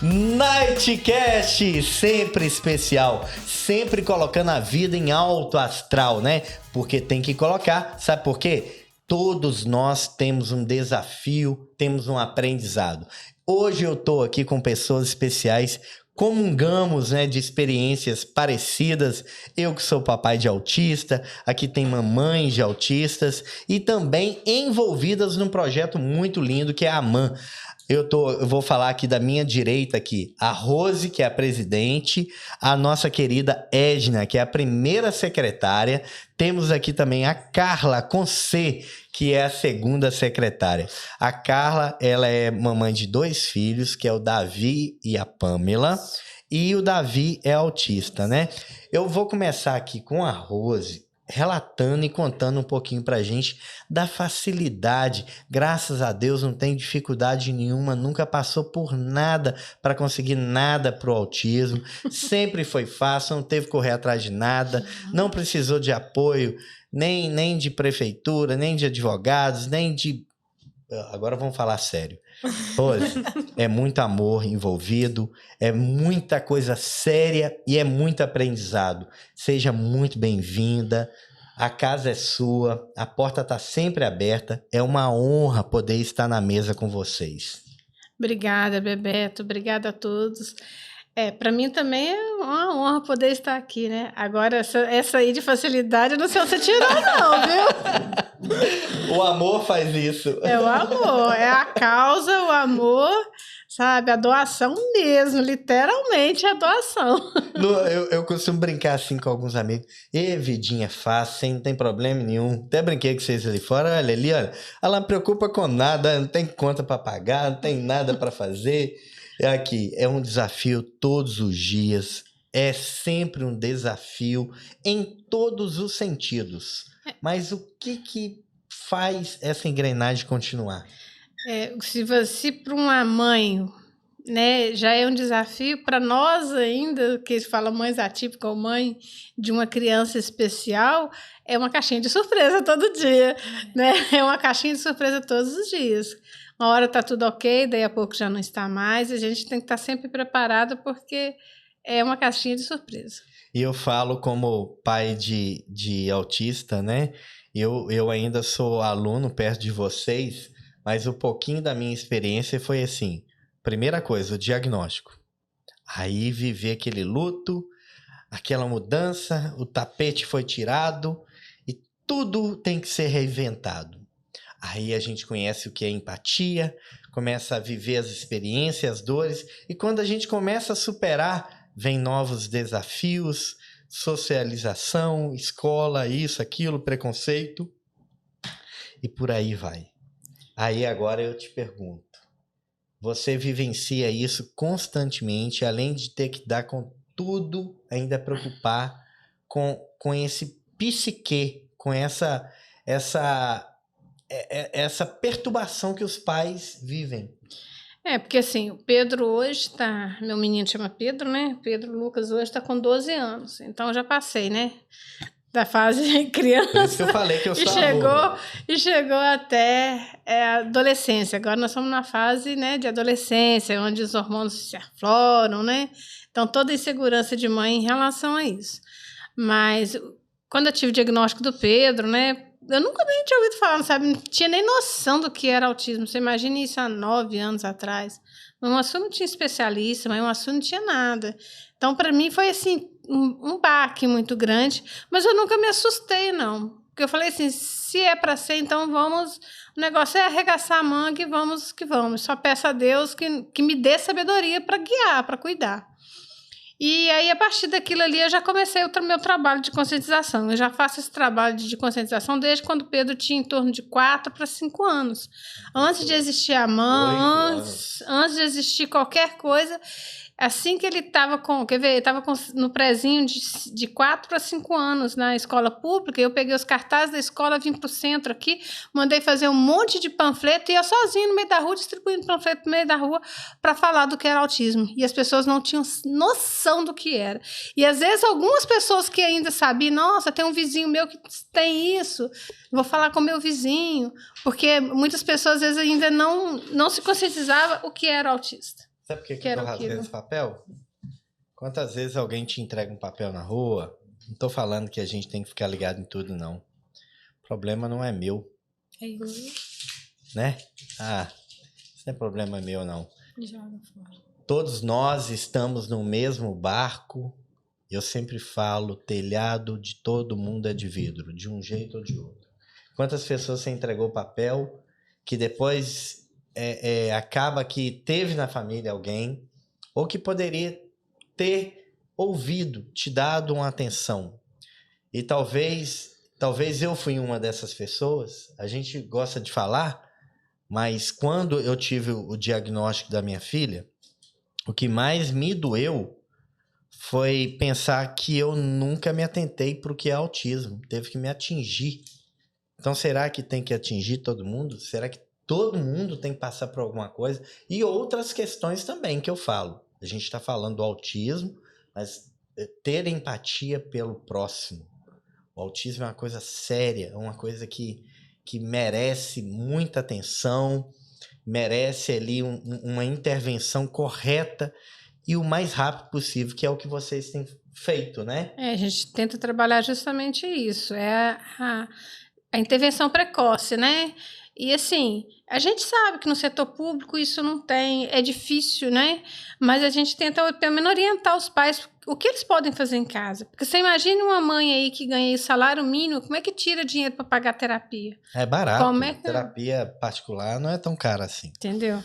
Nightcast, sempre especial, sempre colocando a vida em alto astral, né? Porque tem que colocar, sabe por quê? Todos nós temos um desafio, temos um aprendizado. Hoje eu tô aqui com pessoas especiais, comungamos, né, de experiências parecidas. Eu que sou papai de autista, aqui tem mamães de autistas e também envolvidas num projeto muito lindo que é a AMAN. Eu vou falar aqui da minha direita aqui, a Rose, que é a presidente, a nossa querida Edna, que é a primeira secretária. Temos aqui também a Carla, com C, que é a segunda secretária. A Carla, ela é mamãe de 2 filhos, que é o Davi e a Pamela. E o Davi é autista, né? Eu vou começar aqui com a Rose, relatando e contando um pouquinho pra gente da facilidade. Graças a Deus não tem dificuldade nenhuma, nunca passou por nada para conseguir nada pro autismo. Sempre foi fácil, não teve que correr atrás de nada, não precisou de apoio nem de prefeitura, nem de advogados, nem de... Agora vamos falar sério. Rose, é muito amor envolvido, é muita coisa séria e é muito aprendizado. Seja muito bem-vinda, a casa é sua, a porta está sempre aberta, é uma honra poder estar na mesa com vocês. Obrigada, Bebeto, obrigada a todos. Para mim também é uma honra poder estar aqui, né? Agora, essa aí de facilidade, eu não sei onde você tirou não, viu? O amor faz isso. É o amor, é a causa, o amor, sabe? A doação mesmo, literalmente a doação. Eu costumo brincar assim com alguns amigos. Vidinha é fácil, não tem problema nenhum. Até brinquei com vocês ali fora. Olha ali, olha. Ela não preocupa com nada, não tem conta para pagar, não tem nada para fazer. Aqui, é um desafio todos os dias. É sempre um desafio em todos os sentidos. Mas o que faz essa engrenagem continuar? Se para uma mãe, né, já é um desafio, para nós ainda, que fala mães atípicas ou mãe de uma criança especial, é uma caixinha de surpresa todo dia, né? É uma caixinha de surpresa todos os dias. Uma hora tá tudo ok, daí a pouco já não está mais, a gente tem que estar sempre preparado porque é uma caixinha de surpresa. E eu falo como pai de autista, né? Eu ainda sou aluno perto de vocês, mas um pouquinho da minha experiência foi assim. Primeira coisa, o diagnóstico. Aí viver aquele luto, aquela mudança, o tapete foi tirado e tudo tem que ser reinventado. Aí a gente conhece o que é empatia, começa a viver as experiências, as dores, e quando a gente começa a superar, vem novos desafios, socialização, escola, isso, aquilo, preconceito, e por aí vai. Aí agora eu te pergunto, você vivencia isso constantemente, além de ter que dar com tudo, ainda preocupar com esse psique, com essa perturbação que os pais vivem. Porque assim, o Pedro hoje tá... Meu menino chama Pedro, né? Pedro Lucas hoje tá com 12 anos. Então, eu já passei, né? Da fase criança. Por isso que eu falei que eu sou avô. E chegou até a adolescência. Agora nós estamos na fase, né, de adolescência, onde os hormônios se afloram, né? Então, toda a insegurança de mãe em relação a isso. Mas, quando eu tive o diagnóstico do Pedro, né? Eu nunca nem tinha ouvido falar, não sabe? Não tinha nem noção do que era autismo. Você imagina isso há 9 anos atrás. Meu assunto não tinha especialista, mas meu assunto não tinha nada. Então, para mim, foi assim, um baque muito grande. Mas eu nunca me assustei, não. Porque eu falei assim, se é para ser, então vamos... O negócio é arregaçar a manga e vamos que vamos. Só peço a Deus que me dê sabedoria para guiar, para cuidar. E aí, a partir daquilo ali, eu já comecei o meu trabalho de conscientização. Eu já faço esse trabalho de conscientização desde quando o Pedro tinha em torno de 4 para 5 anos. Antes de existir a mãe, antes de existir qualquer coisa, assim que ele estava no prezinho de 4 para 5 anos na escola pública, eu peguei os cartazes da escola, vim para o centro aqui, mandei fazer um monte de panfleto e eu sozinha no meio da rua, distribuindo panfleto no meio da rua para falar do que era autismo. E as pessoas não tinham noção do que era. E às vezes algumas pessoas que ainda sabiam, nossa, tem um vizinho meu que tem isso, vou falar com o meu vizinho, porque muitas pessoas às vezes ainda não se conscientizavam o que era autista. Sabe por que eu tô rasgando esse papel? Quantas vezes alguém te entrega um papel na rua? Não tô falando que a gente tem que ficar ligado em tudo, não. O problema não é meu. É isso. Né? Isso não é problema meu, não. Joga fora. Todos nós estamos no mesmo barco. Eu sempre falo, o telhado de todo mundo é de vidro, de um jeito ou de outro. Quantas pessoas você entregou papel que depois acaba que teve na família alguém ou que poderia ter ouvido, te dado uma atenção. E talvez eu fui uma dessas pessoas. A gente gosta de falar, mas quando eu tive o diagnóstico da minha filha, o que mais me doeu foi pensar que eu nunca me atentei para o que é autismo. Teve que me atingir. Então, será que tem que atingir todo mundo? Será que todo mundo tem que passar por alguma coisa? E outras questões também que eu falo. A gente está falando do autismo, mas ter empatia pelo próximo. O autismo é uma coisa séria, é uma coisa que merece muita atenção, merece ali uma intervenção correta e o mais rápido possível, que é o que vocês têm feito, né? A gente tenta trabalhar justamente isso, a intervenção precoce, né? E assim, a gente sabe que no setor público isso não tem, é difícil, né? Mas a gente tenta pelo menos orientar os pais o que eles podem fazer em casa. Porque você imagina uma mãe aí que ganha salário mínimo, como é que tira dinheiro para pagar terapia? É barato. Terapia particular não é tão cara assim. Entendeu?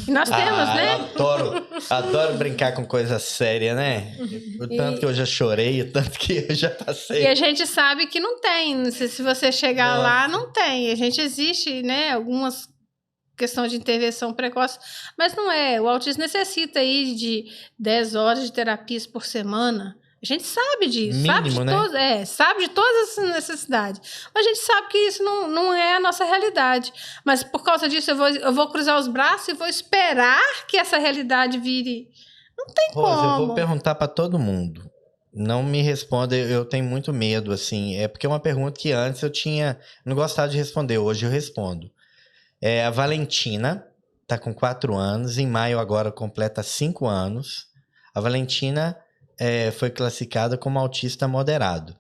E nós temos, né? Eu adoro brincar com coisa séria, né? O tanto que eu já chorei, o tanto que eu já passei. E a gente sabe que não tem. Se você chegar lá, não tem. A gente existe, né? Algumas questões de intervenção precoce, mas não é. O autismo necessita aí de 10 horas de terapias por semana. A gente sabe disso. Mínimo, sabe de todas essas necessidades. Mas a gente sabe que isso não é a nossa realidade. Mas por causa disso, eu vou cruzar os braços e vou esperar que essa realidade vire. Não tem como. Eu vou perguntar para todo mundo. Não me responda, eu tenho muito medo, assim. É porque é uma pergunta que antes eu não gostava de responder, hoje eu respondo. A Valentina tá com 4 anos, em maio agora completa 5 anos. A Valentina foi classificada como autista moderado.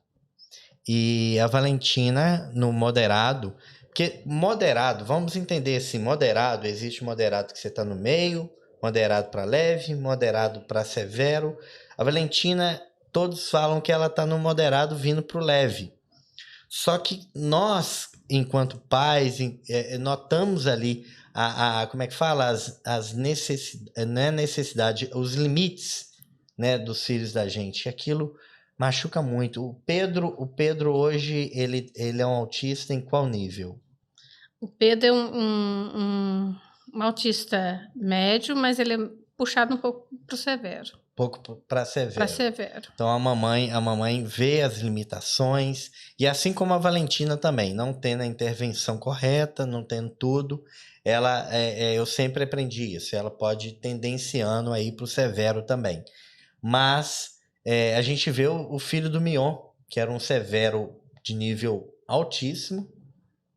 E a Valentina, no moderado... Porque moderado, vamos entender assim, moderado, existe moderado que você tá no meio, moderado para leve, moderado para severo. A Valentina, todos falam que ela tá no moderado vindo pro leve. Só que nós, enquanto pais, notamos ali como é que fala? As necessidades, não é necessidade, os limites, né, dos filhos da gente. Aquilo machuca muito. O Pedro hoje, ele é um autista em qual nível? O Pedro é um autista médio, mas ele é puxado um pouco pro severo. Pouco para severo. Para severo. Então a mamãe vê as limitações, e assim como a Valentina também, não tendo a intervenção correta, não tendo tudo, ela eu sempre aprendi isso, ela pode ir tendenciando aí para o severo também. Mas a gente vê o filho do Mion, que era um severo de nível altíssimo,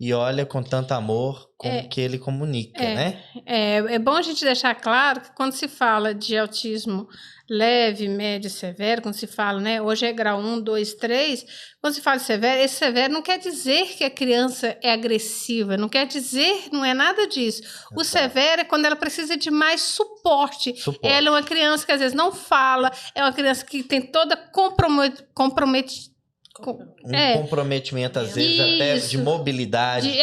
e olha com tanto amor como que ele comunica, né? É bom a gente deixar claro que quando se fala de autismo leve, médio e severo, quando se fala, né, hoje é grau 1, 2, 3, quando se fala de severo, esse severo não quer dizer que a criança é agressiva, não quer dizer, não é nada disso. O severo é quando ela precisa de mais suporte. Ela é uma criança que às vezes não fala, é uma criança que tem toda comprometimento, às vezes, até de mobilidade.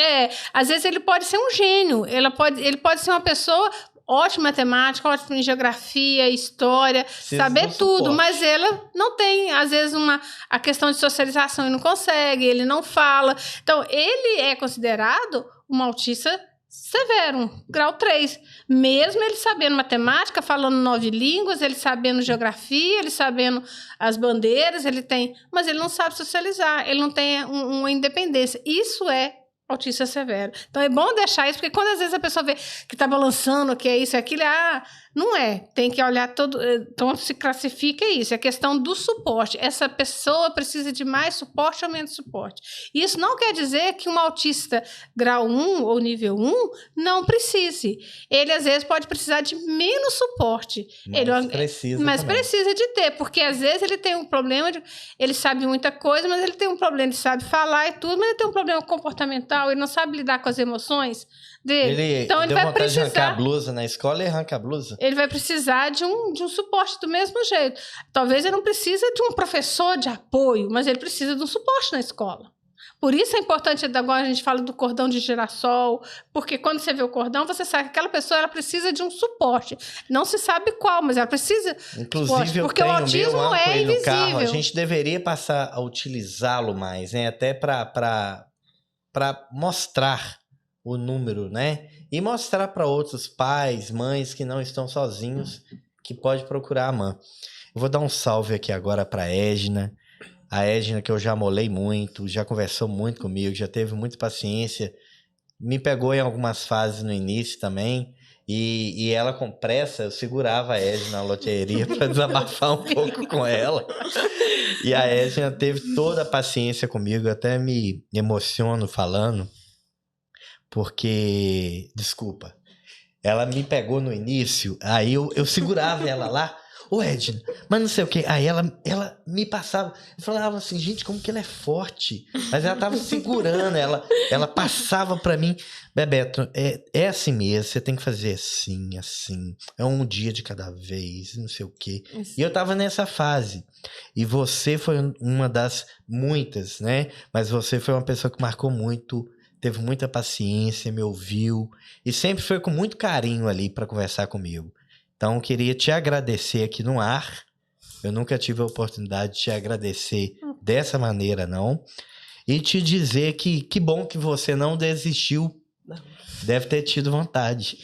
Às vezes ele pode ser um gênio, ele pode ser uma pessoa ótima em matemática, ótima em geografia, história, saber tudo, mas ela não tem, às vezes, a questão de socialização, ele não consegue, ele não fala. Então, ele é considerado um autista severo, grau 3. Mesmo ele sabendo matemática, falando 9 línguas, ele sabendo geografia, ele sabendo as bandeiras, mas ele não sabe socializar, ele não tem uma independência. Isso é autista severo. Então é bom deixar isso, porque quando às vezes a pessoa vê que está balançando, que é isso e aquilo, Não é. Tem que olhar todo... Então, se classifica isso. É questão do suporte. Essa pessoa precisa de mais suporte ou menos suporte. Isso não quer dizer que um autista grau 1 ou nível 1 não precise. Ele, às vezes, pode precisar de menos suporte. Mas precisa de ter, porque, às vezes, ele tem um problema de... Ele sabe muita coisa, mas ele tem um problema, ele sabe falar e tudo, mas ele tem um problema comportamental, ele não sabe lidar com as emoções dele. Então, ele vai precisar... de arrancar a blusa na escola e arranca a blusa. Ele vai precisar de um suporte do mesmo jeito. Talvez ele não precise de um professor de apoio, mas ele precisa de um suporte na escola. Por isso é importante, agora a gente fala do cordão de girassol, porque quando você vê o cordão, você sabe que aquela pessoa ela precisa de um suporte. Não se sabe qual, mas ela precisa. Inclusive, porque o autismo é invisível. Carro, a gente deveria passar a utilizá-lo mais, né? Até para mostrar o número, né? E mostrar para outros pais, mães que não estão sozinhos, que pode procurar a mãe. Eu vou dar um salve aqui agora para a Edna. A Edna, que eu já molei muito, já conversou muito comigo, já teve muita paciência. Me pegou em algumas fases no início também. E ela com pressa, eu segurava a Edna na loteria para desabafar um pouco com ela. E a Edna teve toda a paciência comigo, eu até me emociono falando. Porque, desculpa, ela me pegou no início, aí eu segurava ela lá, ô Edna, mas não sei o quê. Aí ela me passava, eu falava assim, gente, como que ela é forte. Mas ela tava segurando, ela passava pra mim, Bebeto, é assim mesmo, você tem que fazer assim, assim, é um dia de cada vez, não sei o quê. E eu tava nessa fase. E você foi uma das muitas, né? Mas você foi uma pessoa que marcou muito, teve muita paciência, me ouviu e sempre foi com muito carinho ali para conversar comigo. Então, eu queria te agradecer aqui no ar. Eu nunca tive a oportunidade de te agradecer dessa maneira, não. E te dizer que bom que você não desistiu. Não. Deve ter tido vontade.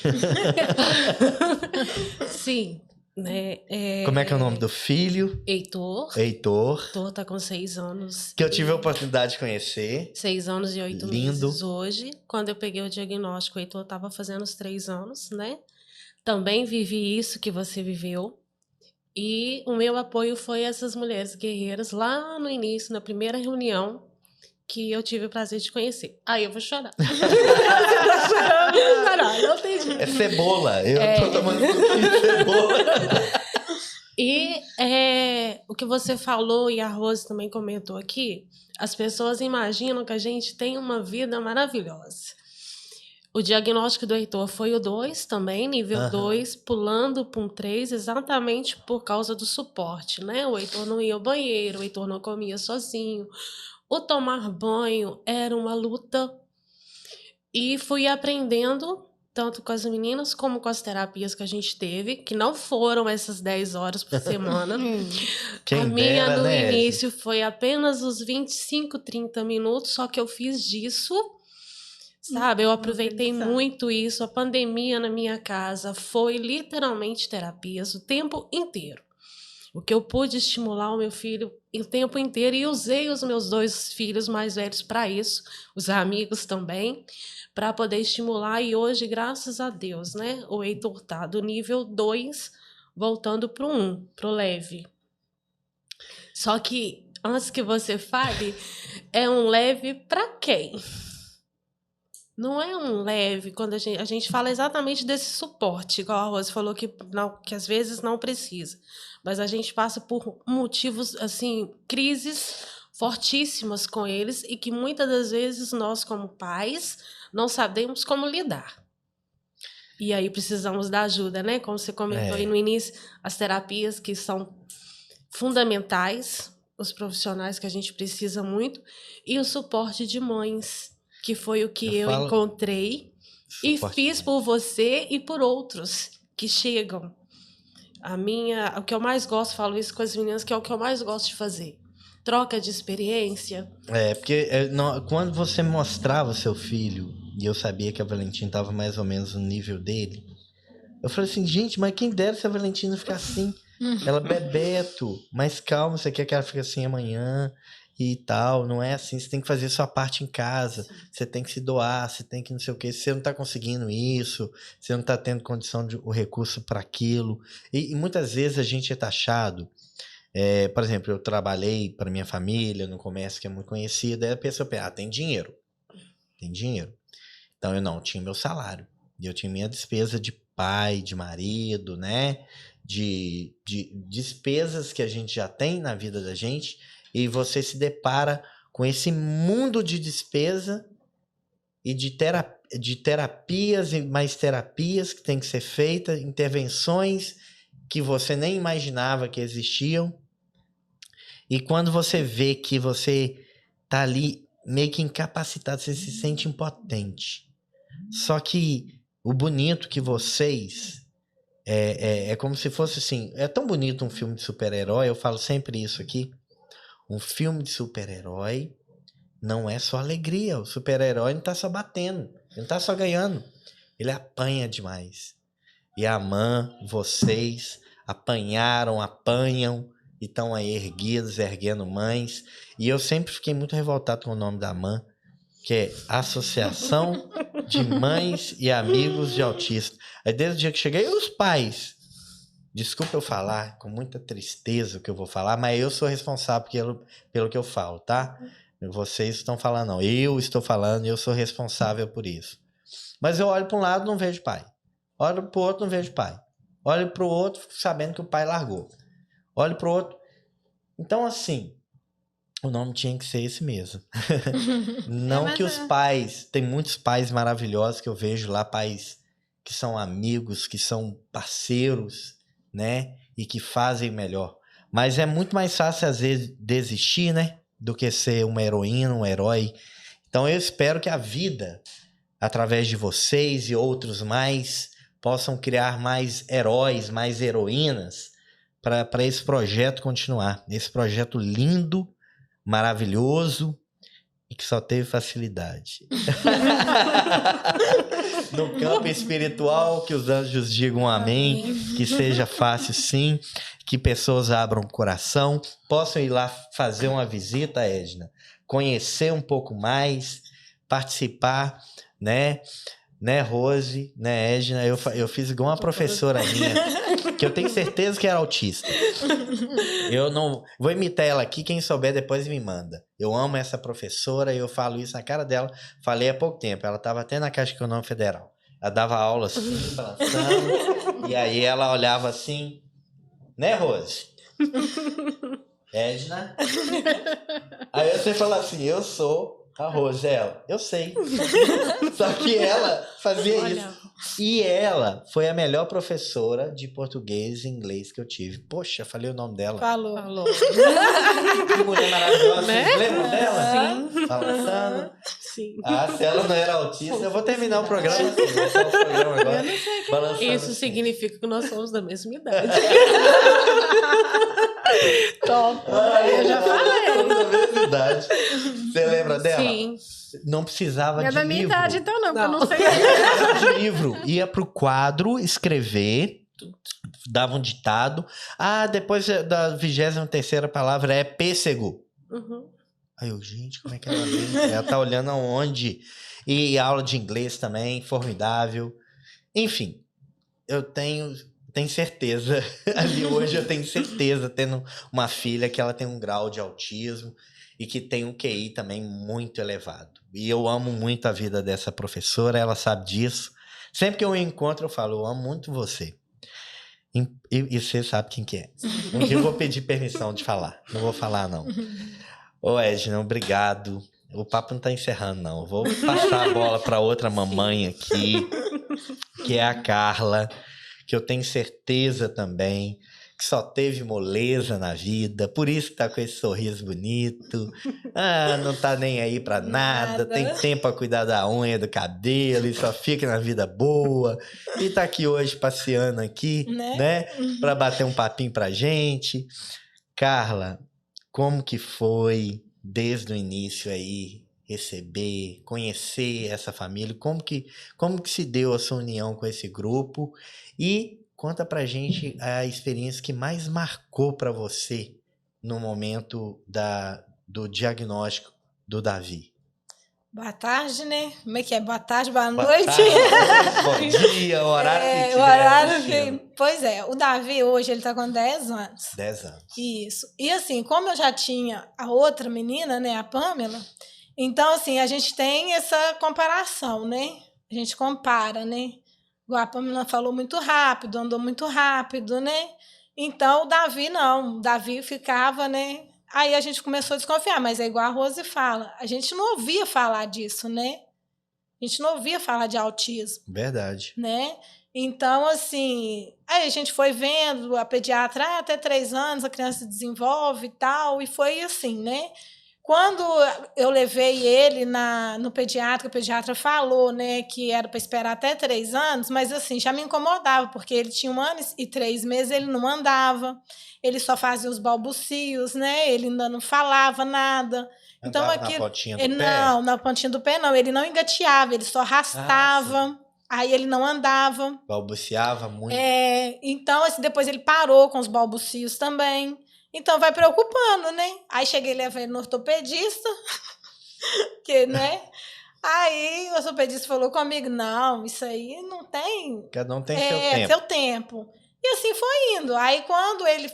Sim. Né? Como é que é o nome do filho? Heitor. Heitor tá com 6 anos. Que eu tive a oportunidade de conhecer. 6 anos e 8 Lindo. meses hoje. Quando eu peguei o diagnóstico, o Heitor estava fazendo os 3 anos, né? Também vivi isso que você viveu. E o meu apoio foi essas mulheres guerreiras lá no início, na primeira reunião, que eu tive o prazer de conhecer. Aí eu vou chorar. Não tem jeito. É cebola. Eu tô tomando um pouquinho de cebola. E o que você falou, e a Rose também comentou aqui, as pessoas imaginam que a gente tem uma vida maravilhosa. O diagnóstico do Heitor foi o 2 também, nível 2, pulando para um 3, exatamente por causa do suporte, né? O Heitor não ia ao banheiro, o Heitor não comia sozinho. O tomar banho era uma luta. E fui aprendendo, tanto com as meninas como com as terapias que a gente teve, que não foram essas 10 horas por semana. A minha, no início, foi apenas os 25, 30 minutos, só que eu fiz disso... Sabe, eu aproveitei muito isso. A pandemia na minha casa foi literalmente terapias o tempo inteiro. O que eu pude estimular o meu filho o tempo inteiro e usei os meus 2 filhos mais velhos para isso, os amigos também, para poder estimular. E hoje, graças a Deus, né, o Heitor tá do nível 2 voltando para o 1, para o leve. Só que, antes que você fale, é um leve para quem? Não é um leve quando a gente fala exatamente desse suporte, igual a Rose falou que às vezes não precisa. Mas a gente passa por motivos, assim, crises fortíssimas com eles e que muitas das vezes nós, como pais, não sabemos como lidar. E aí precisamos da ajuda, né? Como você comentou aí no início, as terapias que são fundamentais, os profissionais que a gente precisa muito, e o suporte de mães, que foi o que eu encontrei e fiz por você e por outros que chegam. O que eu mais gosto, falo isso com as meninas, que é o que eu mais gosto de fazer. Troca de experiência. Porque quando você mostrava seu filho, e eu sabia que a Valentina estava mais ou menos no nível dele, eu falei assim, gente, mas quem dera se a Valentina ficar assim? Ela, Bebeto, mas calma, você quer que ela fique assim amanhã? e tal. Não é assim, você tem que fazer sua parte em casa, você tem que se doar, você tem que não sei o quê. Se você não tá conseguindo isso, você não tá tendo condição de o recurso para aquilo. E muitas vezes a gente é taxado. Por exemplo, eu trabalhei para minha família no comércio que é muito conhecido, aí a pessoa pensa, tem dinheiro. Tem dinheiro. Então eu não tinha meu salário. E eu tinha minha despesa de pai, de marido, né? De despesas que a gente já tem na vida da gente. E você se depara com esse mundo de despesa e de terapias e mais terapias que tem que ser feitas, intervenções que você nem imaginava que existiam. E quando você vê que você tá ali meio que incapacitado, você se sente impotente. Só que o bonito que vocês... É como se fosse assim... É tão bonito um filme de super-herói, eu falo sempre isso aqui. Um filme de super-herói não é só alegria. O super-herói não tá só batendo, ele não tá só ganhando. Ele apanha demais. E a Amã, vocês apanharam, apanham e estão aí erguidos, erguendo mães. E eu sempre fiquei muito revoltado com o nome da Amã, que é Associação de Mães e Amigos de Autistas. Aí desde o dia que cheguei, os pais, desculpa eu falar, com muita tristeza o que eu vou falar, mas eu sou responsável pelo que eu falo, tá? Vocês estão falando, não. Eu estou falando e eu sou responsável por isso. Mas eu olho para um lado e não vejo pai. Olho para o outro, não vejo pai. Olho para o outro sabendo que o pai largou. Olho para o outro. Então, assim, o nome tinha que ser esse mesmo. Não que os pais... Tem muitos pais maravilhosos que eu vejo lá, pais que são amigos, que são parceiros, né? E que fazem melhor. Mas é muito mais fácil, às vezes, desistir, né? Do que ser uma heroína, um herói. Então, eu espero que a vida, através de vocês e outros mais, possam criar mais heróis, mais heroínas para esse projeto continuar. Esse projeto lindo, maravilhoso e que só teve facilidade. No campo espiritual, que os anjos digam amém, que seja fácil sim, que pessoas abram o coração, possam ir lá fazer uma visita, Edna, conhecer um pouco mais, participar, né, Rose, né, Edna, eu fiz igual uma professora minha, que eu tenho certeza que era autista. Eu não... Vou imitar ela aqui, quem souber depois me manda. Eu amo essa professora e eu falo isso na cara dela. Falei há pouco tempo, ela estava até na Caixa Econômica Federal. Ela dava aula assim, balançando, e aí ela olhava assim, né, Rose? Edna? Aí você fala assim, eu sou a Rose, ela. Eu sei. Só que ela fazia isso. E ela foi a melhor professora de português e inglês que eu tive. Poxa, falei o nome dela. Falou. Que mulher maravilhosa. Né? Vocês lembram dela? Sim. Balançando. Sim. Se ela não era autista, eu vou terminar o programa assim. Vou começar o programa agora. Balançando Isso assim. significa que nós somos da mesma idade. Top. Eu já falei. Da mesma idade. Você lembra dela? Sim. Não precisava Não é de da minha livro. idade, então, não, porque eu Não. não sei. Não precisava de livro. Ia pro quadro escrever, dava um ditado. Depois da 23ª palavra é pêssego. Uhum. Aí eu, gente, como é que ela lê? Ela tá olhando aonde? E aula de inglês também, formidável. Enfim, eu tenho certeza, ali hoje eu tenho certeza, tendo uma filha que ela tem um grau de autismo e que tem um QI também muito elevado. E eu amo muito a vida dessa professora, ela sabe disso. Sempre que eu encontro, eu falo, eu amo muito você. E você sabe quem que é. Um dia eu vou pedir permissão de falar. Não vou falar, não. Ô, Edna, obrigado. O papo não tá encerrando, não. Vou passar a bola para outra mamãe aqui, que é a Carla, que eu tenho certeza também que só teve moleza na vida, por isso que tá com esse sorriso bonito. Não tá nem aí pra nada, tem tempo pra cuidar da unha, do cabelo, e só fica na vida boa. E tá aqui hoje passeando aqui, né? Pra bater um papinho pra gente. Carla, como que foi desde o início aí receber, conhecer essa família? Como que se deu a sua união com esse grupo? E conta pra gente a experiência que mais marcou pra você no momento do diagnóstico do Davi? Boa tarde, né? Como é que é? Boa tarde, boa Boa noite. tarde, bom dia, o horário que O tiver horário assistindo. Pois é, o Davi hoje ele tá com 10 anos. 10 anos. Isso. E assim, como eu já tinha a outra menina, né, a Pamela, então assim, a gente tem essa comparação, né? A gente compara, né? Igual a Pamela falou muito rápido, andou muito rápido, né? Então o Davi não, o Davi ficava, né? Aí a gente começou a desconfiar, mas é igual a Rose fala, a gente não ouvia falar disso, né? A gente não ouvia falar de autismo, Verdade. né? Então, assim, aí a gente foi vendo a pediatra, até 3 anos a criança desenvolve e tal, e foi assim, né? Quando eu levei ele no pediatra, o pediatra falou, né, que era para esperar até 3 anos, mas assim, já me incomodava, porque ele tinha 1 ano e 3 meses, ele não andava, ele só fazia os balbucios, né? Ele ainda não falava nada. Então, Andava na aquilo, pontinha do ele pé? não, na pontinha do pé não, ele não engateava, ele só arrastava, aí ele não andava. Balbuciava muito. Então, assim, depois ele parou com os balbucios também. Então, vai preocupando, né? Aí cheguei e levei ele no ortopedista, que, né? Aí o ortopedista falou comigo, não, isso aí não tem... Cada um tem seu tempo. seu tempo. E assim foi indo. Aí, quando ele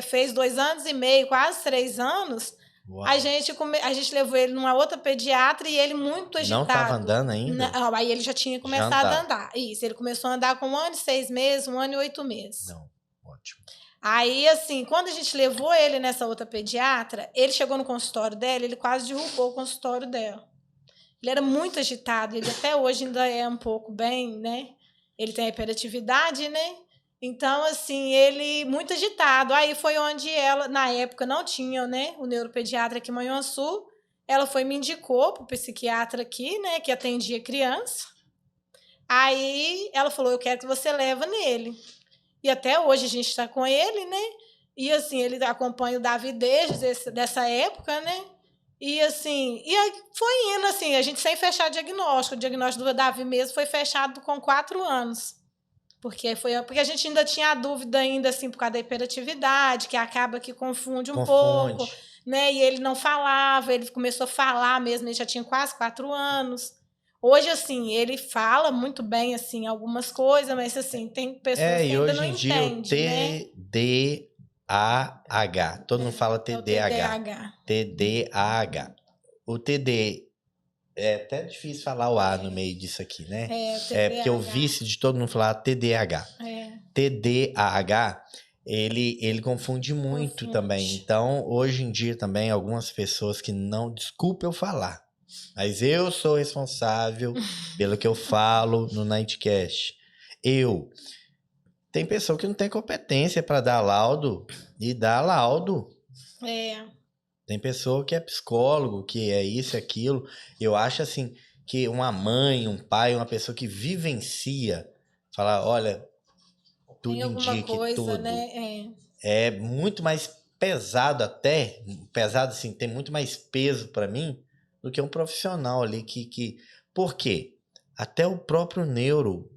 fez 2 anos e meio, quase 3 anos, Uau. a gente levou ele numa outra pediatra e ele muito agitado. Não estava andando ainda? Não, aí ele já tinha começado a andar. Isso, ele começou a andar com 1 ano e 6 meses, 1 ano e 8 meses. Não, ótimo. Aí, assim, quando a gente levou ele nessa outra pediatra, ele chegou no consultório dela, ele quase derrubou o consultório dela. Ele era muito agitado, ele até hoje ainda é um pouco bem, né? Ele tem hiperatividade, né? Então, assim, ele muito agitado. Aí foi onde ela, na época, não tinha, né, o neuropediatra aqui em Manhuaçu. Ela foi me indicou para o psiquiatra aqui, né, que atendia criança. Aí ela falou, eu quero que você leve nele. E até hoje a gente está com ele, né? E assim, ele acompanha o Davi desde dessa época, né? E assim, e aí foi indo assim, a gente sem fechar diagnóstico. O diagnóstico do Davi mesmo foi fechado com 4 anos. Porque a gente ainda tinha a dúvida ainda assim por causa da hiperatividade, que acaba que confunde um pouco, né? E ele não falava, ele começou a falar mesmo, ele já tinha quase 4 anos. Hoje, assim, ele fala muito bem, assim, algumas coisas, mas, assim, tem pessoas que ainda não entendem, né? TDAH. Todo mundo fala TDAH. TDAH. O TD... É até difícil falar o A no meio disso aqui, né? Porque o vício de todo mundo falar TDAH. TDAH, ele confunde muito também. Então, hoje em dia também, algumas pessoas que não... Desculpa eu falar, mas eu sou responsável pelo que eu falo no Nightcast. Tem pessoa que não tem competência para dar laudo e dá laudo. Tem pessoa que é psicólogo, que é isso e aquilo. Eu acho assim que uma mãe, um pai, uma pessoa que vivencia, falar, olha, tudo indica que tudo. Né? É muito mais pesado até, pesado assim, tem muito mais peso para mim do que um profissional ali que... Por quê? Até o próprio neuro,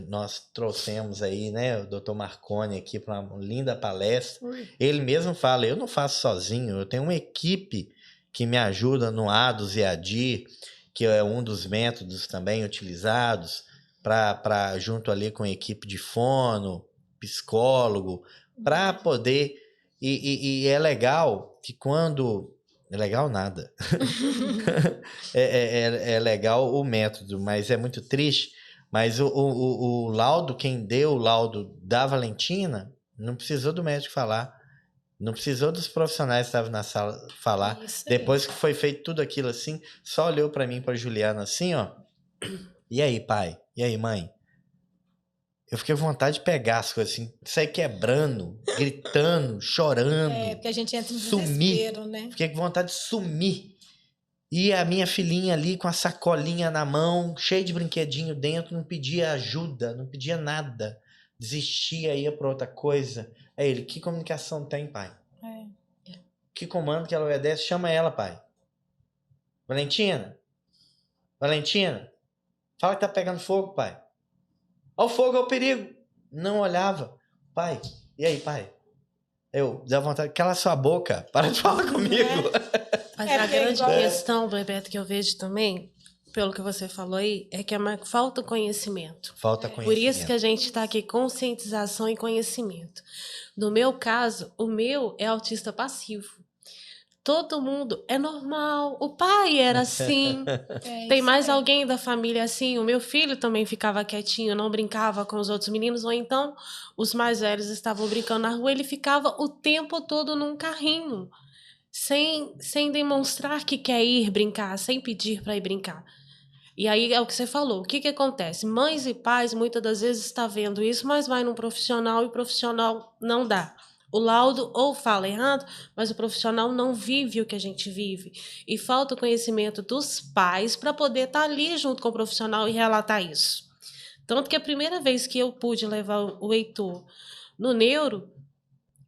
nós trouxemos aí, né, o Dr. Marconi aqui para uma linda palestra. Ele mesmo fala, eu não faço sozinho, eu tenho uma equipe que me ajuda no ADOS e ADIR, que é um dos métodos também utilizados para junto ali com a equipe de fono, psicólogo, para poder... E é legal que quando... É legal nada. é legal o método, mas é muito triste. Mas o laudo, quem deu o laudo da Valentina, não precisou do médico falar. Não precisou dos profissionais que estavam na sala falar. Depois que foi feito tudo aquilo assim, só olhou para mim, para Juliana assim, ó. E aí, pai? E aí, mãe? Eu fiquei com vontade de pegar as coisas assim, sair quebrando, gritando, chorando. Porque a gente entra em desespero, né? Fiquei com vontade de sumir. E a minha filhinha ali com a sacolinha na mão, cheia de brinquedinho dentro, não pedia ajuda, não pedia nada. Desistia, ia para outra coisa. Aí ele, que comunicação tem, pai? Que comando que ela obedece? Chama ela, pai. Valentina? Fala que tá pegando fogo, pai. Ó, o fogo é o perigo. Não olhava. Pai, e aí, pai? Eu, dá vontade, cala sua boca, para de falar comigo. Mas É a porque é grande igual- questão, Bebeto, que eu vejo também, pelo que você falou aí, é que falta conhecimento. Falta Por isso que conhecimento. a gente está aqui, conscientização e conhecimento. No meu caso, o meu é autista passivo. Todo mundo é normal. O pai era assim. Tem isso mais mesmo. alguém da família assim? O meu filho também ficava quietinho, não brincava com os outros meninos, ou então os mais velhos estavam brincando na rua, ele ficava o tempo todo num carrinho, sem demonstrar que quer ir brincar, sem pedir para ir brincar. E aí é o que você falou. O que que acontece? Mães e pais muitas das vezes estão vendo isso, mas vai num profissional e o profissional não dá. O laudo ou fala errado, mas o profissional não vive o que a gente vive. E falta o conhecimento dos pais para poder estar ali junto com o profissional e relatar isso. Tanto que a primeira vez que eu pude levar o Heitor no neuro,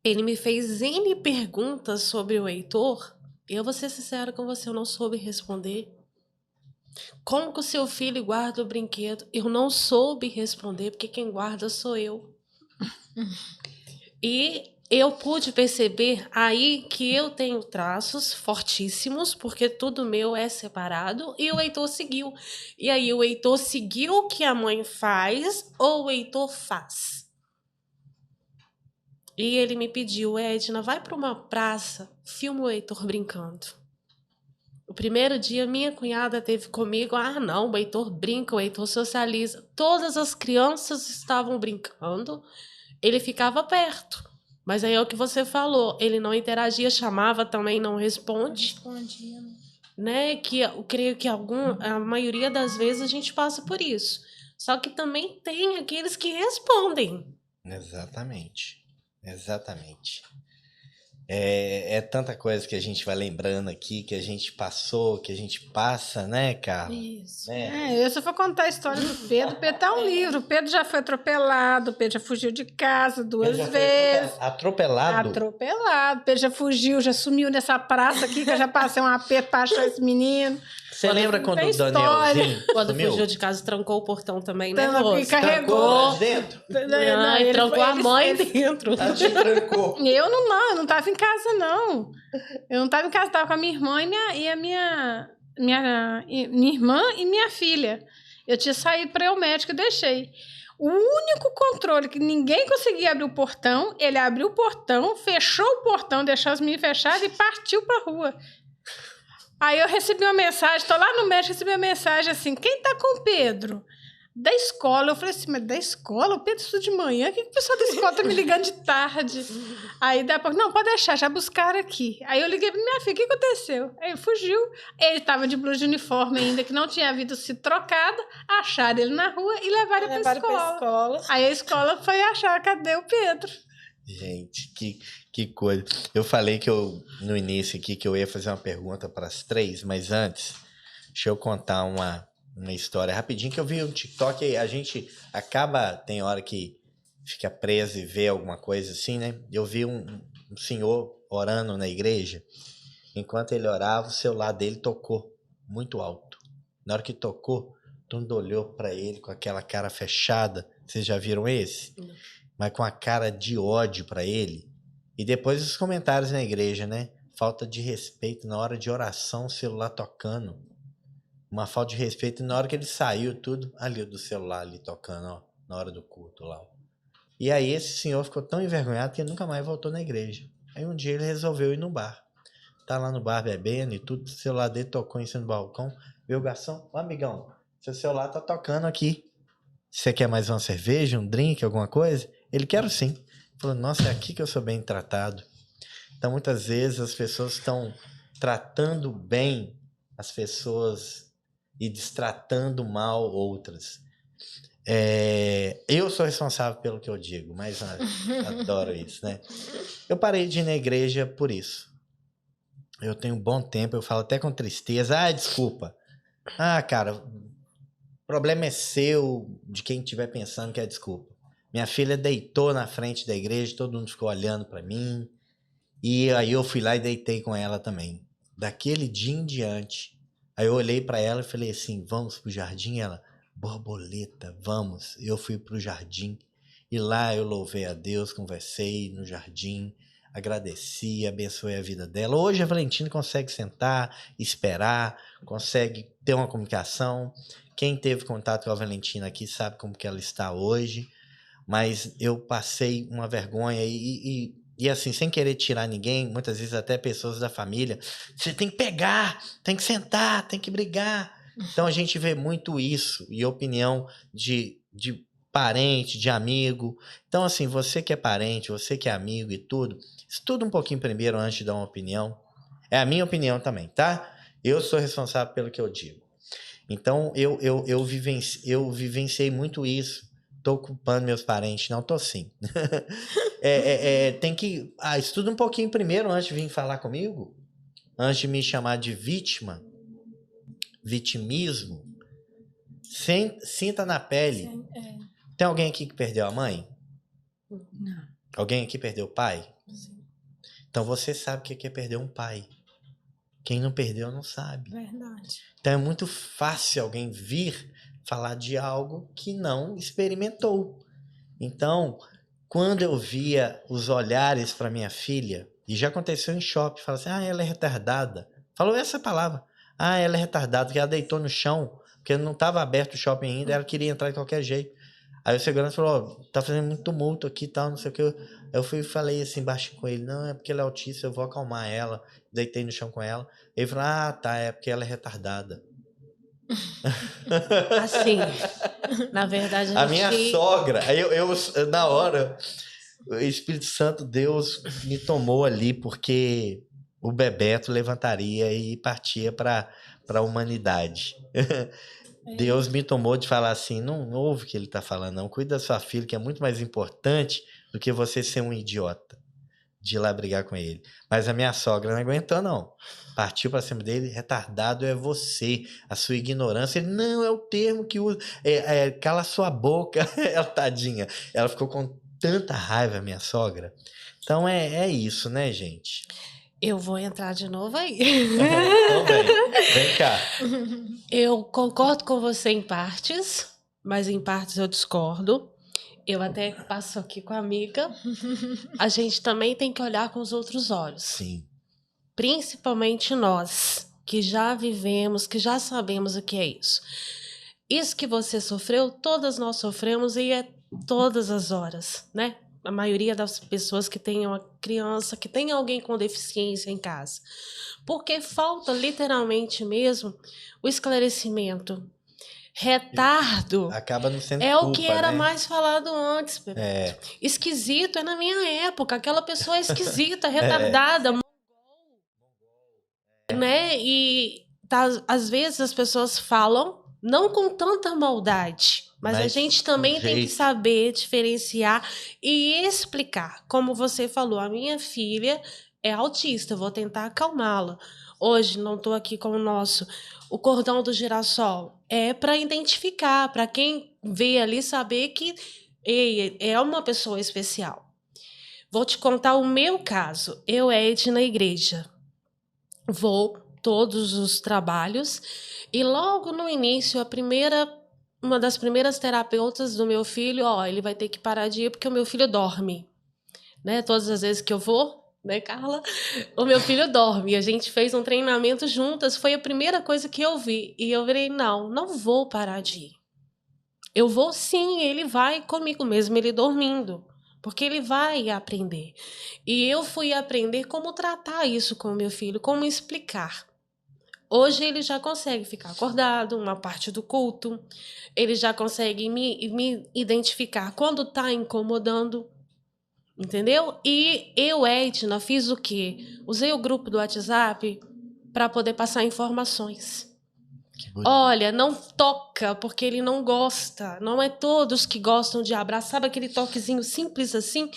ele me fez N perguntas sobre o Heitor. E eu vou ser sincera com você, eu não soube responder. Como que o seu filho guarda o brinquedo? Eu não soube responder, porque quem guarda sou eu. E eu pude perceber aí que eu tenho traços fortíssimos, porque tudo meu é separado, e o Heitor seguiu. E aí o Heitor seguiu o que a mãe faz, ou o Heitor faz. E ele me pediu, Edna, vai para uma praça, filma o Heitor brincando. O primeiro dia, minha cunhada teve comigo, não, o Heitor brinca, o Heitor socializa. Todas as crianças estavam brincando, ele ficava perto. Mas aí é o que você falou, ele não interagia, chamava também, não responde. Respondia, Né? Que eu creio que a maioria das vezes a gente passa por isso. Só que também tem aqueles que respondem. Exatamente. Exatamente. É tanta coisa que a gente vai lembrando aqui, que a gente passou, que a gente passa, né, Carla? Isso. Né? Eu só vou contar a história do Pedro. O Pedro tá um livro. O Pedro já foi atropelado, o Pedro já fugiu de casa duas Ele já foi vezes. atropelado. Atropelado. O Pedro já fugiu, já sumiu nessa praça aqui, que eu já passei um aperto pra achar esse menino. Você lembra quando tem o Danielzinho história. Quando sumiu? fugiu de casa, trancou o portão também, né, Então, Rose? e carregou. Trancou lá de dentro? Não, E trancou a mãe ele- dentro. A te trancou. Eu não tava em casa, não. Eu não tava em casa, tava com a minha irmã e a minha irmã e minha filha. Eu tinha saído para ir ao médico e deixei. O único controle que ninguém conseguia abrir o portão, ele abriu o portão, fechou o portão, deixou as meninas fechadas e partiu pra rua. Aí eu recebi uma mensagem, tô lá no médico, recebi uma mensagem assim, quem tá com o Pedro? Da escola. Eu falei assim, mas da escola? O Pedro estuda de manhã? Por que o pessoal da escola tá me ligando de tarde? Aí dá pra... Não, pode deixar, já buscaram aqui. Aí eu liguei pra minha filha, o que aconteceu? Aí ele fugiu. Ele tava de blusa de uniforme ainda, que não tinha havido sido trocada. Acharam ele na rua e levaram ele pra escola. Aí a escola foi achar, cadê o Pedro? Gente, que coisa. Eu falei que no início aqui, que eu ia fazer uma pergunta para as três, mas antes, deixa eu contar uma história rapidinho, que eu vi um TikTok, a gente acaba, tem hora que fica preso e vê alguma coisa assim, né? Eu vi um senhor orando na igreja, enquanto ele orava, o celular dele tocou muito alto. Na hora que tocou, todo mundo olhou para ele com aquela cara fechada. Vocês já viram esse? Não. Mas com a cara de ódio para ele. E depois os comentários na igreja, né? Falta de respeito na hora de oração, o celular tocando. Uma falta de respeito. E na hora que ele saiu, tudo ali do celular ali tocando, ó, na hora do culto lá. Ó. E aí esse senhor ficou tão envergonhado que ele nunca mais voltou na igreja. Aí um dia ele resolveu ir no bar. Tá lá no bar bebendo e tudo, o celular dele tocou em cima do balcão. Viu o garçom? Ô amigão, seu celular tá tocando aqui. Você quer mais uma cerveja, um drink, alguma coisa? Ele, quero sim. Falou, nossa, é aqui que eu sou bem tratado. Então, muitas vezes as pessoas estão tratando bem as pessoas e destratando mal outras. Eu sou responsável pelo que eu digo, mas adoro isso, né? Eu parei de ir na igreja por isso. Eu tenho um bom tempo, eu falo até com tristeza. Desculpa. Cara, o problema é seu, de quem estiver pensando que é desculpa. Minha filha deitou na frente da igreja, todo mundo ficou olhando pra mim. E aí eu fui lá e deitei com ela também. Daquele dia em diante, aí eu olhei pra ela e falei assim, vamos pro jardim? Ela, borboleta, vamos. Eu fui pro jardim e lá eu louvei a Deus, conversei no jardim. agradeci, abençoei a vida dela. Hoje a Valentina consegue sentar, esperar, consegue ter uma comunicação. Quem teve contato com a Valentina aqui sabe como que ela está hoje, mas eu passei uma vergonha e assim, sem querer tirar ninguém, muitas vezes até pessoas da família, você tem que pegar, tem que sentar, tem que brigar. Então a gente vê muito isso, e opinião de parente, de amigo. Então assim, você que é parente, você que é amigo e tudo, estuda um pouquinho primeiro antes de dar uma opinião. É a minha opinião também, tá? Eu sou responsável pelo que eu digo. Então eu vivenciei muito isso. Tô culpando meus parentes, não tô sim. Tem que... estuda um pouquinho primeiro antes de vir falar comigo. Antes de me chamar de vítima. Vitimismo. Sinta na pele. Sim, Tem alguém aqui que perdeu a mãe? Não. Alguém aqui perdeu o pai? Então você sabe o que é perder um pai. Quem não perdeu não sabe. verdade. Então é muito fácil alguém vir falar de algo que não experimentou. Então, quando eu via os olhares para minha filha, e já aconteceu em shopping, fala assim, ela é retardada. Falou essa palavra. Ela é retardada, porque ela deitou no chão, porque não estava aberto o shopping ainda, ela queria entrar de qualquer jeito. Aí o segurança falou, tá fazendo muito tumulto aqui e tal, não sei o que. Eu fui e falei assim, baixinho com ele, não, é porque ela é autista, eu vou acalmar ela. Deitei no chão com ela. Ele falou, tá, é porque ela é retardada. Assim, na verdade, A minha sogra, aí eu na hora, o Espírito Santo, Deus me tomou ali, porque o Bebeto levantaria e partia para a humanidade. Deus me tomou de falar assim, não ouve o que ele está falando, não. Cuida da sua filha, que é muito mais importante do que você ser um idiota, de ir lá brigar com ele. Mas a minha sogra não aguentou, não. Partiu para cima dele, retardado é você, a sua ignorância. Ele, não, é o termo que usa. Cala sua boca, ela tadinha. Ela ficou com tanta raiva, minha sogra. Então é isso, né, gente? Eu vou entrar de novo aí. Então vem cá. Eu concordo com você em partes, mas em partes eu discordo. Eu até passo aqui com a amiga. A gente também tem que olhar com os outros olhos. Sim. Principalmente nós, que já vivemos, que já sabemos o que é isso. Isso que você sofreu, todas nós sofremos e é todas as horas, né? A maioria das pessoas que tem uma criança, que tem alguém com deficiência em casa. Porque falta literalmente mesmo o esclarecimento. Retardo Acaba não sendo é culpa, o que era né? mais falado antes, Bebeto. É. Esquisito é na minha época. Aquela pessoa é esquisita, retardada, né? E às vezes as pessoas falam não com tanta maldade, mas a gente também tem que saber diferenciar e explicar. Como você falou, a minha filha é autista, eu vou tentar acalmá-la. Hoje não estou aqui com o cordão do girassol. É para identificar, para quem vê ali saber que é uma pessoa especial. Vou te contar o meu caso. Eu, Ed, na igreja. Vou todos os trabalhos e logo no início uma das primeiras terapeutas do meu filho, ele vai ter que parar de ir porque o meu filho dorme, né? Todas as vezes que eu vou, né, Carla, o meu filho dorme. E a gente fez um treinamento juntas, foi a primeira coisa que eu vi e eu falei, não vou parar de ir. Eu vou sim, ele vai comigo mesmo, ele dormindo. Porque ele vai aprender. E eu fui aprender como tratar isso com o meu filho, como explicar. Hoje ele já consegue ficar acordado, uma parte do culto. Ele já consegue me identificar quando está incomodando. Entendeu? E eu, Edna, fiz o quê? Usei o grupo do WhatsApp para poder passar informações. Olha, não toca, porque ele não gosta. Não é todos que gostam de abraçar. Sabe aquele toquezinho simples assim?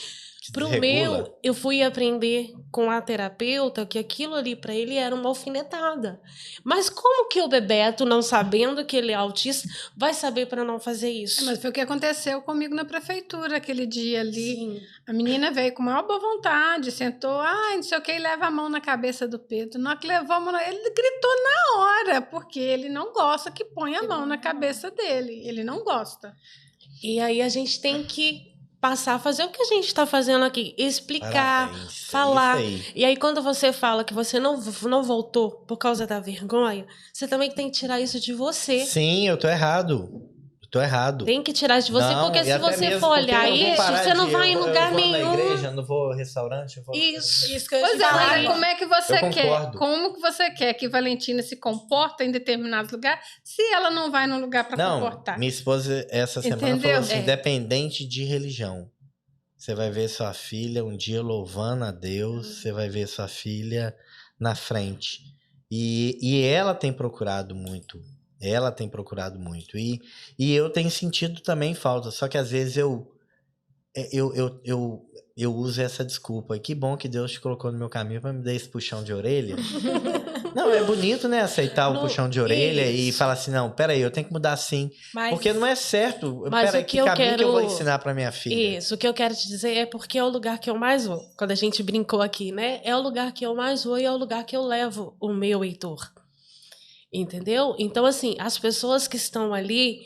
Pro meu, eu fui aprender com a terapeuta que aquilo ali para ele era uma alfinetada. Mas como que o Bebeto, não sabendo que ele é autista, vai saber para não fazer isso? Mas foi o que aconteceu comigo na prefeitura aquele dia ali. Sim. A menina veio com maior boa vontade, sentou, não sei o que, e leva a mão na cabeça do Pedro. Na hora que levou a mão, ele gritou na hora, porque ele não gosta que ponha a mão na cabeça dele. Ele não gosta. E aí a gente tem que passar a fazer o que a gente está fazendo aqui, explicar, Parabéns, falar. é isso aí. E aí quando você fala que você não voltou por causa da vergonha, você também tem que tirar isso de você. Sim, eu tô errado. Tô errado. Tem que tirar de você, Não, porque e se até você mesmo for porque olhar eu vou isso, parar você não de- vai em eu lugar vou nenhum. na igreja, não vou ao restaurante, eu vou... Isso. que eu ia Pois te é, falar mas agora. como é que você Eu quer? concordo. Como que você quer que Valentina se comporta em determinados lugares se ela não vai num lugar para Não, comportar? minha esposa essa semana Entendeu? falou assim, É. independente de religião, você vai ver sua filha um dia louvando a Deus, você vai ver sua filha na frente. E ela tem procurado muito. Ela tem procurado muito. E eu tenho sentido também falta. Só que às vezes eu uso essa desculpa. E que bom que Deus te colocou no meu caminho para me dar esse puxão de orelha. Não, é bonito, né? Aceitar o Não, puxão de orelha e isso. falar assim, não, peraí, eu tenho que mudar sim. Mas Porque não é certo. Mas Peraí, o que que eu caminho que eu vou quero- ensinar pra minha filha? Isso, o que eu quero te dizer é porque é o lugar que eu mais vou. Quando a gente brincou aqui, né? É o lugar que eu mais vou e é o lugar que eu levo o meu Heitor. Entendeu? Então, assim, as pessoas que estão ali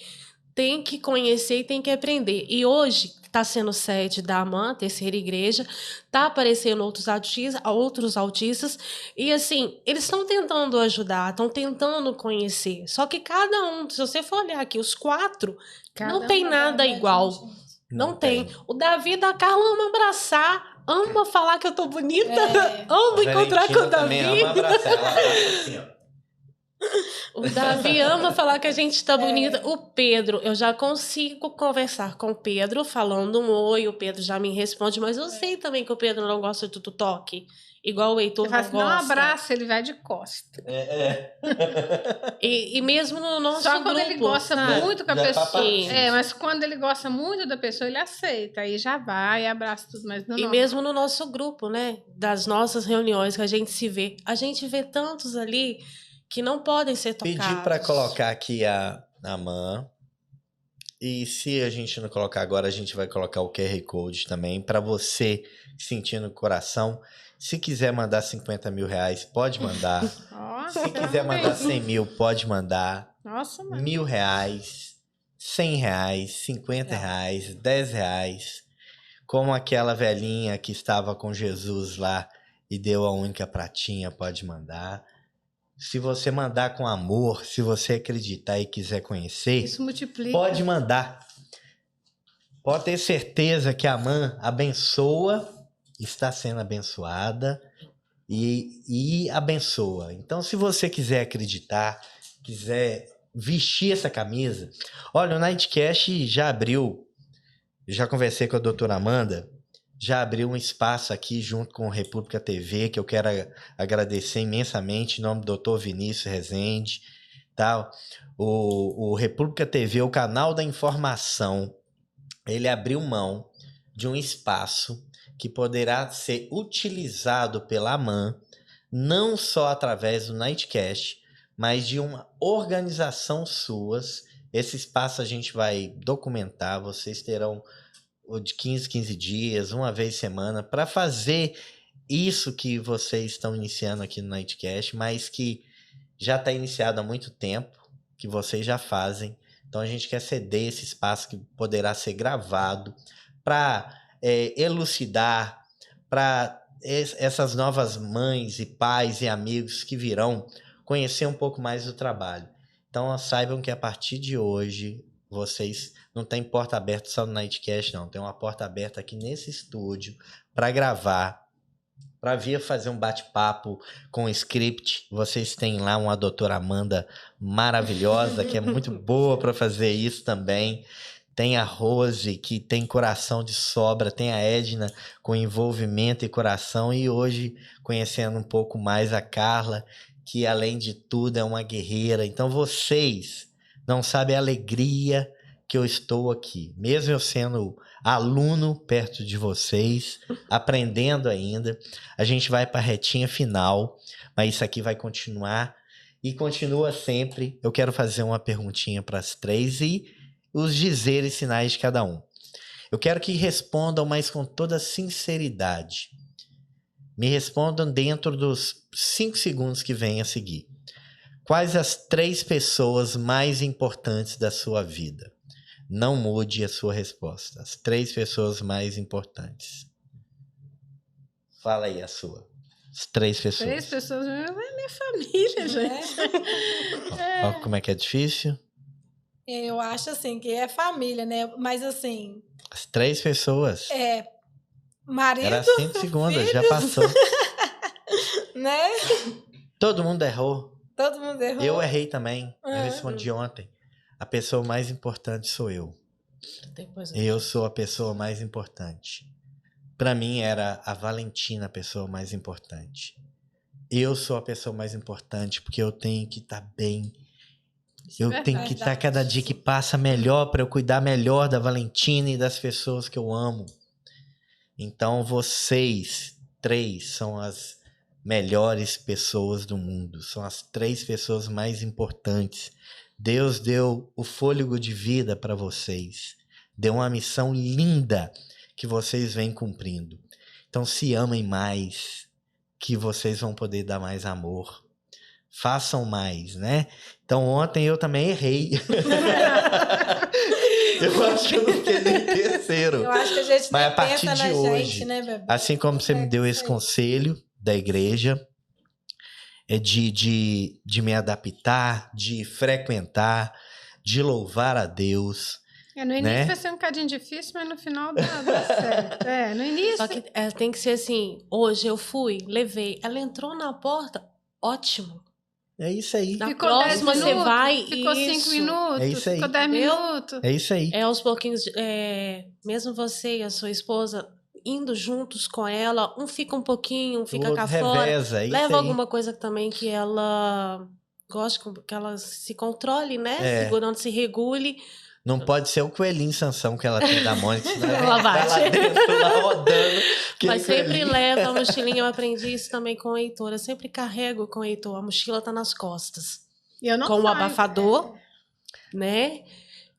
têm que conhecer e têm que aprender. E hoje está sendo sede da AMAN, terceira igreja, tá aparecendo outros autistas, e assim, eles estão tentando ajudar, estão tentando conhecer. Só que cada um, se você for olhar aqui, os 4, Cada não tem um. nada igual. Não tem. O Davi da Carla ama abraçar, ama falar que eu tô bonita, É. ama encontrar com o também Davi. ama abraçar. Ela abraça assim, ó. O Davi ama falar que a gente tá bonita. O Pedro, eu já consigo conversar com o Pedro falando um oi, o Pedro já me responde, mas eu sei também que o Pedro não gosta de toque, igual o Heitor Você fala não assim, dá um gosta. abraço, ele vai de costa. E mesmo no nosso Só quando grupo, ele gosta sabe? muito com a Já tá pessoa. partindo. Mas quando ele gosta muito da pessoa, ele aceita. Aí já vai, abraça tudo, mas não. E mesmo no nosso grupo, né? Das nossas reuniões que a gente se vê, a gente vê tantos ali que não podem ser tocados. Pedir pra colocar aqui a AMAN. E se a gente não colocar agora, a gente vai colocar o QR Code também pra você sentir no coração. Se quiser mandar 50 mil reais, pode mandar. Nossa, Se quiser mandar 100 mil, pode mandar. Nossa, mano. R$1.000, R$100, R$50, R$10. Como aquela velhinha que estava com Jesus lá e deu a única pratinha, pode mandar. Se você mandar com amor, se você acreditar e quiser conhecer, Isso multiplica. pode mandar. Pode ter certeza que a AMAN abençoa, está sendo abençoada e abençoa. Então, se você quiser acreditar, quiser vestir essa camisa... Olha, o Nightcast já abriu, já conversei com a doutora Amanda, já abriu um espaço aqui junto com o República TV, que eu quero agradecer imensamente, em nome do Dr. Vinícius Rezende, tá? O República TV, o canal da informação, ele abriu mão de um espaço que poderá ser utilizado pela AMAN, não só através do Nightcast, mas de uma organização suas. Esse espaço a gente vai documentar, vocês terão de 15 dias, uma vez semana, para fazer isso que vocês estão iniciando aqui no Nightcast, mas que já está iniciado há muito tempo, que vocês já fazem. Então a gente quer ceder esse espaço que poderá ser gravado para elucidar, para essas novas mães e pais e amigos que virão conhecer um pouco mais do trabalho. Então saibam que a partir de hoje vocês não tem porta aberta só no Nightcast, não. Tem uma porta aberta aqui nesse estúdio para gravar, para vir fazer um bate-papo com script. Vocês têm lá uma doutora Amanda maravilhosa, que é muito boa para fazer isso também. Tem a Rose, que tem coração de sobra. Tem a Edna, com envolvimento e coração. E hoje, conhecendo um pouco mais a Carla, que além de tudo é uma guerreira. Então vocês não sabem a alegria que eu estou aqui. Mesmo eu sendo aluno perto de vocês, aprendendo ainda, a gente vai para a retinha final, mas isso aqui vai continuar e continua sempre. Eu quero fazer uma perguntinha para as três e os dizeres finais de cada um. Eu quero que respondam, mas com toda sinceridade. Me respondam dentro dos 5 segundos que vêm a seguir. Quais as 3 pessoas mais importantes da sua vida? Não mude a sua resposta. As 3 pessoas mais importantes. Fala aí a sua. As 3 pessoas. 3 pessoas é minha família, gente. Ó, como é que é difícil? Eu acho assim que é família, né? Mas assim, As 3 pessoas. marido, Era 5 segundos, já passou. né? Todo mundo errou. Todo mundo errou. Eu errei também. Eu Ah. respondi ontem. A pessoa mais importante sou eu. Depois Eu sou a pessoa mais importante. Pra mim era a Valentina a pessoa mais importante. Eu sou a pessoa mais importante porque eu tenho que estar bem. Eu tenho que estar cada dia que passa melhor para eu cuidar melhor da Valentina e das pessoas que eu amo. Então vocês 3 são as melhores pessoas do mundo. São as 3 pessoas mais importantes. Deus deu o fôlego de vida para vocês. Deu uma missão linda que vocês vêm cumprindo. Então se amem mais, que vocês vão poder dar mais amor. Façam mais, né? Então ontem eu também errei. Eu acho que eu não fiquei nem terceiro. Eu acho que a gente Mas nem a partir pensa de na hoje, gente, né, bebê? assim como você me deu esse conselho da igreja, é de me adaptar, de frequentar, de louvar a Deus. No início né? vai ser um bocadinho difícil, mas no final dá certo. No início. Só que tem que ser assim, hoje eu fui, levei, ela entrou na porta, ótimo. É isso aí. Na Ficou próxima 10 você minutos, vai ficou 5 isso. minutos, É isso aí. ficou 10 minutos. É isso aí. É aos pouquinhos, mesmo você e a sua esposa indo juntos com ela, um fica um pouquinho, um fica Tudo cá fora. reveza, é isso Leva aí. alguma coisa também que ela goste, que ela se controle, né? É. Segurando, se regule. Não pode ser o coelhinho Sansão que ela tem da Mônica, senão Ela vai lá bate. dentro, lá rodando. aquele Mas sempre coelhinho. leva a mochilinha, eu aprendi isso também com o Heitor. Eu sempre carrego com o Heitor, a mochila tá nas costas. E eu não Com o saio. abafador, né?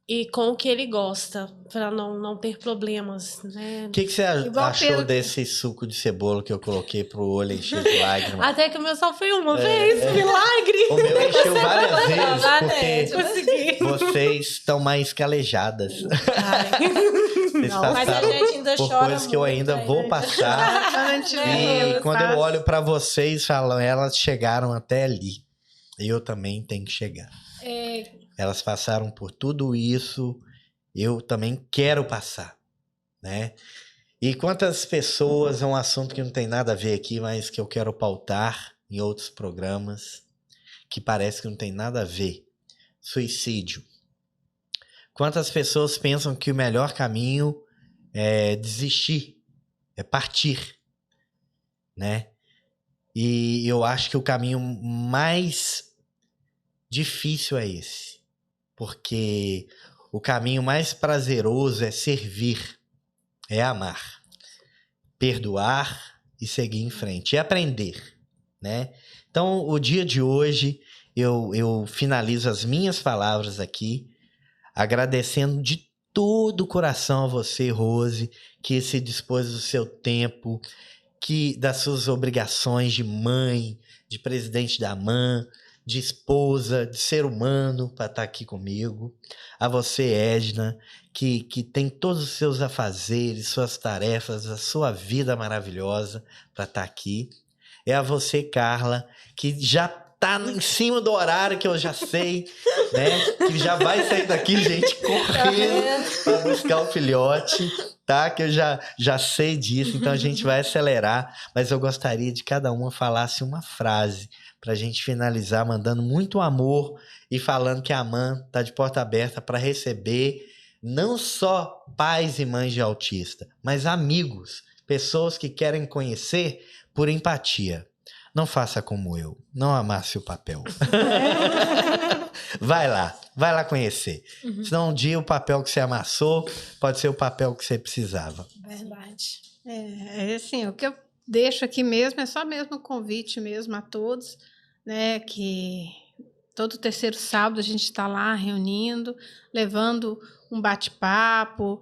E com o que ele gosta, para não ter problemas, né? O que você Igual achou Pedro. desse suco de cebola que eu coloquei pro olho encher de lágrimas? Até que o meu só foi uma vez, milagre! O meu encheu várias vezes, Vanete, porque Consegui. vocês estão mais calejadas. Vocês Não, Mas a passaram gente ainda por chora coisas que eu muito, ainda né? vou passar. Quando a gente E vê, quando eu faz. olho pra vocês, falam, elas chegaram até ali. Eu também tenho que chegar. Elas passaram por tudo isso, eu também quero passar, né? E quantas pessoas, é um assunto que não tem nada a ver aqui, mas que eu quero pautar em outros programas, que parece que não tem nada a ver. Suicídio. Quantas pessoas pensam que o melhor caminho é desistir, é partir, né? E eu acho que o caminho mais difícil é esse, porque o caminho mais prazeroso é servir, é amar, perdoar e seguir em frente, e aprender, né? Então, o dia de hoje, eu finalizo as minhas palavras aqui, agradecendo de todo o coração a você, Rose, que se dispôs do seu tempo, que das suas obrigações de mãe, de presidente da AMAN, de esposa, de ser humano, para estar aqui comigo. A você, Edna, que tem todos os seus afazeres, suas tarefas, a sua vida maravilhosa para estar aqui. É a você, Carla, que já tá em cima do horário que eu já sei, né? Que já vai sair daqui, gente, correndo para buscar o filhote, tá? Que eu já sei disso, então a gente vai acelerar. Mas eu gostaria de cada uma falasse uma frase pra gente finalizar, mandando muito amor e falando que a AMAN tá de porta aberta para receber não só pais e mães de autista, mas amigos, pessoas que querem conhecer por empatia. Não faça como eu, não amasse o papel. Vai lá conhecer. Senão um dia o papel que você amassou pode ser o papel que você precisava. Verdade. Assim, o que eu deixo aqui mesmo é só mesmo um convite mesmo a todos, né, que todo terceiro sábado a gente está lá reunindo, levando um bate-papo,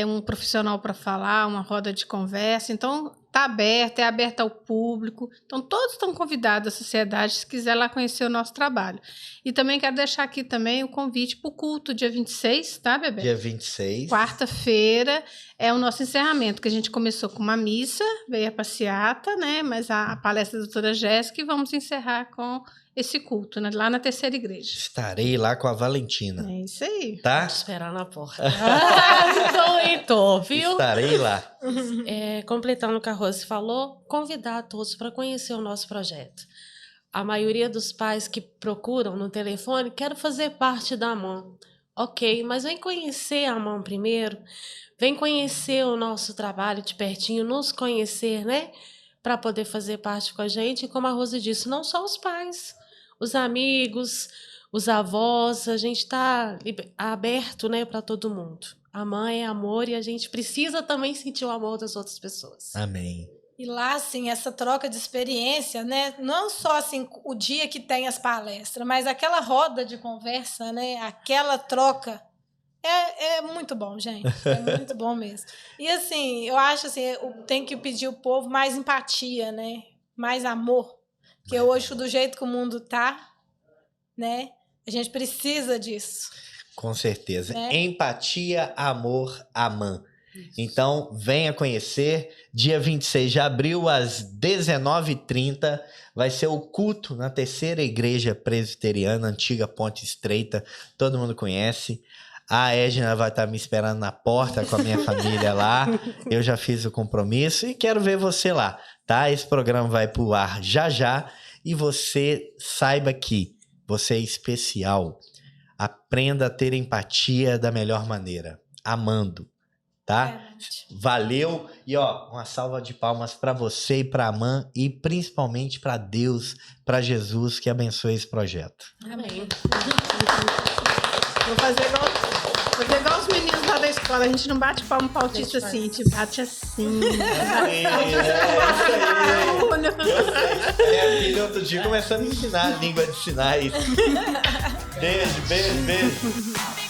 um profissional para falar, uma roda de conversa. Então, Está aberta, é aberta ao público. Então, todos estão convidados, a sociedade, se quiser lá conhecer o nosso trabalho. E também quero deixar aqui também o convite para o culto, dia 26, tá, Bebê? Dia 26. Quarta-feira é o nosso encerramento, que a gente começou com uma missa, veio a passeata, né? Mas a palestra da doutora Jéssica, e vamos encerrar com esse culto, né? Lá na terceira igreja. Estarei lá com a Valentina. É isso aí. Tá? Vou te esperar na porta. Então, viu? Estarei lá. Completando o que a Rose falou, convidar todos para conhecer o nosso projeto. A maioria dos pais que procuram no telefone quer fazer parte da AMAN. Ok, mas vem conhecer a AMAN primeiro, vem conhecer o nosso trabalho de pertinho, nos conhecer, né? Para poder fazer parte com a gente. E como a Rose disse, não só os pais, os amigos, os avós, a gente está aberto, né, para todo mundo. A mãe é amor e a gente precisa também sentir o amor das outras pessoas. Amém. E lá, assim, essa troca de experiência, né? Não só, assim, o dia que tem as palestras, mas aquela roda de conversa, né? Aquela troca é muito bom, gente. É muito bom mesmo. E, assim, eu acho, assim, tem que pedir ao povo mais empatia, né? Mais amor. Porque hoje, do jeito que o mundo tá, né? A gente precisa disso. Com certeza. Né? Empatia, amor, AMAN. Então, venha conhecer. Dia 26 de abril, às 19h30, vai ser o culto na terceira igreja presbiteriana, antiga Ponte Estreita. Todo mundo conhece. A Edna vai estar me esperando na porta com a minha família lá. Eu já fiz o compromisso e quero ver você lá, tá? Esse programa vai pro ar já já. E você saiba que você é especial. Aprenda a ter empatia da melhor maneira. Amando. Tá? Valeu. E ó, uma salva de palmas para você e para a AMAN e principalmente para Deus, para Jesus, que abençoe esse projeto. Amém. Vou fazer igual os meninos lá da escola. A gente não bate palma pro autista assim, a gente bate assim. Minha filha outro dia começando a ensinar a língua de sinais. Beijo, beijo, beijo.